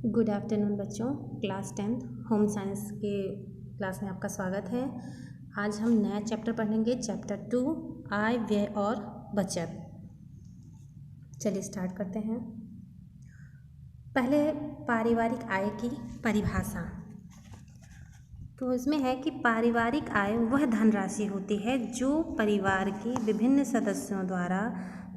Good afternoon बच्चों। Class 10 home science के class में आपका स्वागत है। आज हम नया चैप्टर पढ़ेंगे, चैप्टर 2 आय, व्यय और बचत। चलिए स्टार्ट करते हैं। पहले पारिवारिक आय की परिभाषा। तो इसमें है कि पारिवारिक आय वह धनराशि होती है जो परिवार के विभिन्न सदस्यों द्वारा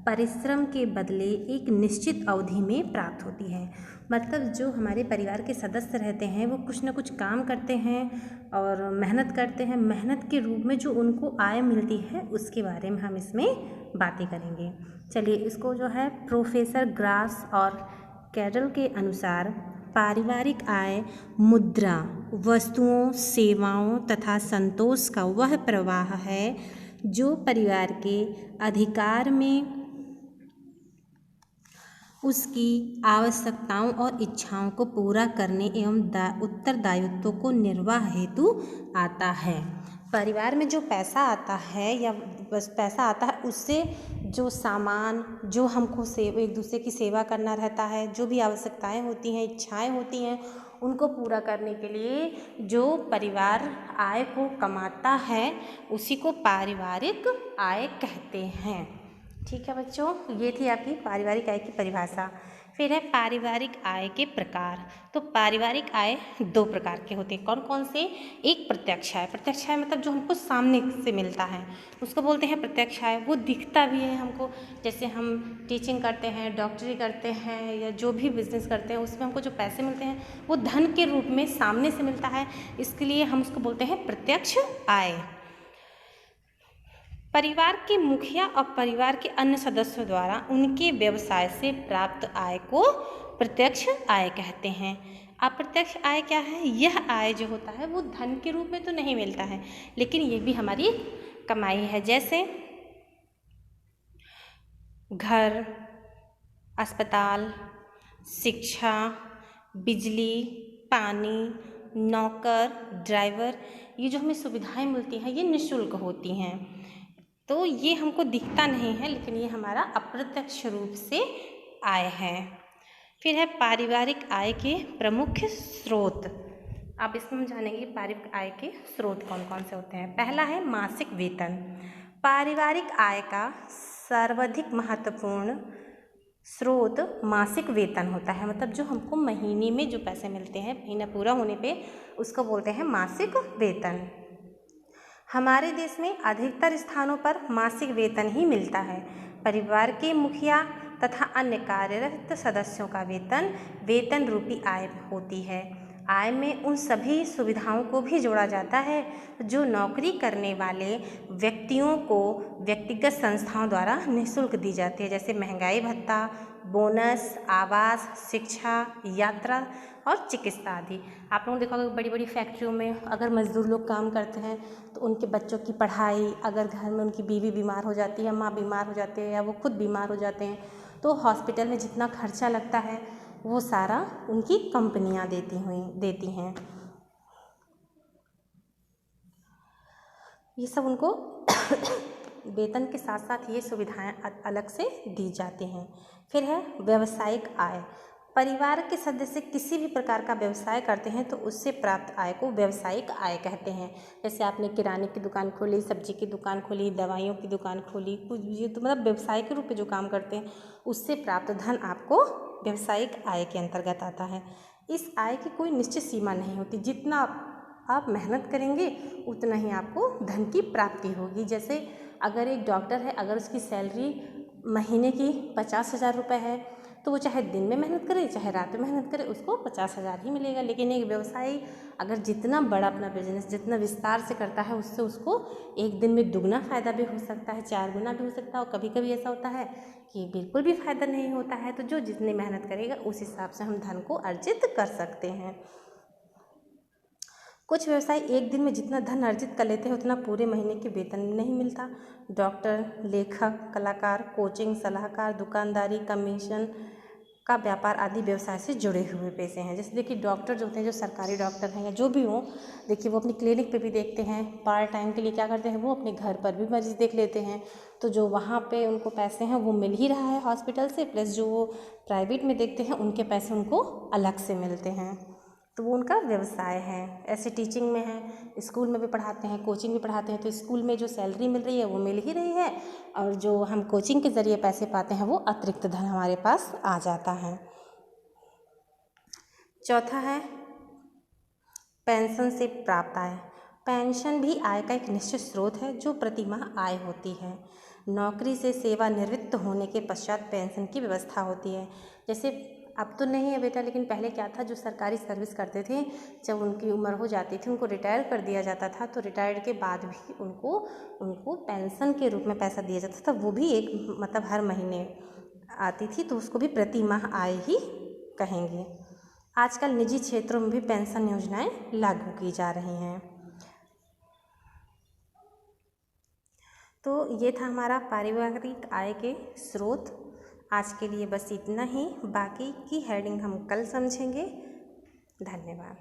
परिश्रम के बदले एक निश्चित अवधि में प्राप्त होती है। मतलब जो हमारे परिवार के सदस्य रहते हैं वो कुछ ना कुछ काम करते हैं और मेहनत करते हैं। मेहनत के रूप में जो उनको आय मिलती है उसके बारे में हम इसमें बातें करेंगे। चलिए इसको जो है प्रोफेसर ग्रास और कैरल के अनुसार पारिवारिक आय मुद्रा, वस्तुओं, सेवाओं तथा संतोष का वह प्रवाह है जो परिवार के अधिकार में उसकी आवश्यकताओं और इच्छाओं को पूरा करने एवं उत्तरदायित्वों को निर्वाह हेतु आता है। परिवार में जो पैसा आता है या बस पैसा आता है उससे जो सामान, जो हमको एक दूसरे की सेवा करना रहता है, जो भी आवश्यकताएं होती हैं, इच्छाएं होती हैं, उनको पूरा करने के लिए जो परिवार आय को कमाता है उसी को पारिवारिक आय कहते हैं। ठीक है बच्चों, ये थी आपकी पारिवारिक आय की परिभाषा। फिर है पारिवारिक आय के प्रकार। तो पारिवारिक आय दो प्रकार के होते हैं। कौन कौन से? एक प्रत्यक्ष आय। प्रत्यक्ष आय मतलब जो हमको सामने से मिलता है उसको बोलते हैं प्रत्यक्ष आय। वो दिखता भी है हमको, जैसे हम टीचिंग करते हैं, डॉक्टरी करते हैं या जो भी बिजनेस करते हैं उसमें हमको जो पैसे मिलते हैं वो धन के रूप में सामने से मिलता है, इसके लिए हम उसको बोलते हैं प्रत्यक्ष आय। परिवार के मुखिया और परिवार के अन्य सदस्यों द्वारा उनके व्यवसाय से प्राप्त आय को प्रत्यक्ष आय कहते हैं। अप्रत्यक्ष आय क्या है? यह आय जो होता है वो धन के रूप में तो नहीं मिलता है, लेकिन ये भी हमारी कमाई है। जैसे घर, अस्पताल, शिक्षा, बिजली, पानी, नौकर, ड्राइवर, ये जो हमें सुविधाएं मिलती हैं ये निःशुल्क होती हैं। तो ये हमको दिखता नहीं है, लेकिन ये हमारा अप्रत्यक्ष रूप से आय है। फिर है पारिवारिक आय के प्रमुख स्रोत। अब इसमें हम जानेंगे पारिवारिक आय के स्रोत कौन कौन से होते हैं। पहला है मासिक वेतन। पारिवारिक आय का सर्वाधिक महत्वपूर्ण स्रोत मासिक वेतन होता है। मतलब जो हमको महीने में जो पैसे मिलते हैं, महीना पूरा होने पे उसको बोलते हैं मासिक वेतन। हमारे देश में अधिकतर स्थानों पर मासिक वेतन ही मिलता है। परिवार के मुखिया तथा अन्य कार्यरत सदस्यों का वेतन रूपी आय होती है। आय में उन सभी सुविधाओं को भी जोड़ा जाता है जो नौकरी करने वाले व्यक्तियों को व्यक्तिगत संस्थाओं द्वारा निःशुल्क दी जाती है, जैसे महंगाई भत्ता, बोनस, आवास, शिक्षा, यात्रा और चिकित्सा आदि। आप लोगों ने देखा होगा बड़ी बड़ी फैक्ट्रियों में अगर मजदूर लोग काम करते हैं तो उनके बच्चों की पढ़ाई, अगर घर में उनकी बीवी बीमार हो जाती है, माँ बीमार हो जाती है या वो खुद बीमार हो जाते हैं तो हॉस्पिटल में जितना खर्चा लगता है वो सारा उनकी कंपनियां देती हैं। ये सब उनको वेतन के साथ साथ ये सुविधाएं अलग से दी जाती हैं। फिर है व्यावसायिक आय। परिवार के सदस्य किसी भी प्रकार का व्यवसाय करते हैं तो उससे प्राप्त आय को व्यावसायिक आय कहते हैं। जैसे आपने किराने की दुकान खोली, सब्जी की दुकान खोली, दवाइयों की दुकान खोली, कुछ भी, तो मतलब व्यवसाय के रूप में जो काम करते हैं उससे प्राप्त धन आपको व्यावसायिक आय के अंतर्गत आता है। इस आय की कोई निश्चित सीमा नहीं होती, जितना आप मेहनत करेंगे उतना ही आपको धन की प्राप्ति होगी। जैसे अगर एक डॉक्टर है, अगर उसकी सैलरी महीने की 50,000 रुपये है तो वो चाहे दिन में मेहनत करे चाहे रात में मेहनत करे उसको 50,000 ही मिलेगा। लेकिन एक व्यवसायी अगर जितना बड़ा अपना बिजनेस जितना विस्तार से करता है उससे उसको एक दिन में दुगना फ़ायदा भी हो सकता है, 4 गुना भी हो सकता है, और कभी कभी ऐसा होता है कि बिल्कुल भी फ़ायदा नहीं होता है। तो जो जितनी मेहनत करेगा उस हिसाब से हम धन को अर्जित कर सकते हैं। कुछ व्यवसाय एक दिन में जितना धन अर्जित कर लेते हैं उतना पूरे महीने के वेतन में नहीं मिलता। डॉक्टर, लेखक, कलाकार, कोचिंग, सलाहकार, दुकानदारी, का व्यापार आदि व्यवसाय से जुड़े हुए पेशे हैं। जैसे देखिए डॉक्टर जो होते हैं, जो सरकारी डॉक्टर हैं या जो भी हों, देखिए वो अपनी क्लिनिक पे भी देखते हैं, पार्ट टाइम के लिए क्या करते हैं, वो अपने घर पर भी मरीज़ देख लेते हैं। तो जो वहाँ पे उनको पैसे हैं वो मिल ही रहा है हॉस्पिटल से, प्लस जो वो प्राइवेट में देखते हैं उनके पैसे उनको अलग से मिलते हैं, तो वो उनका व्यवसाय है। ऐसे टीचिंग में है, स्कूल में भी पढ़ाते हैं, कोचिंग भी पढ़ाते हैं, तो स्कूल में जो सैलरी मिल रही है वो मिल ही रही है, और जो हम कोचिंग के ज़रिए पैसे पाते हैं वो अतिरिक्त धन हमारे पास आ जाता है। चौथा है पेंशन से प्राप्त आय। पेंशन भी आय का एक निश्चित स्रोत है जो प्रति माह आय होती है। नौकरी से सेवानिवृत्त होने के पश्चात पेंशन की व्यवस्था होती है। जैसे अब तो नहीं है बेटा, लेकिन पहले क्या था, जो सरकारी सर्विस करते थे, जब उनकी उम्र हो जाती थी, उनको रिटायर कर दिया जाता था, तो रिटायर्ड के बाद भी उनको पेंशन के रूप में पैसा दिया जाता था। वो भी एक मतलब हर महीने आती थी, तो उसको भी प्रति माह आय ही कहेंगे। आजकल निजी क्षेत्रों में भी पेंशन योजनाएं लागू की जा रही हैं। तो ये था हमारा पारिवारिक आय के स्रोत। आज के लिए बस इतना ही, बाकी की हेडिंग हम कल समझेंगे। धन्यवाद।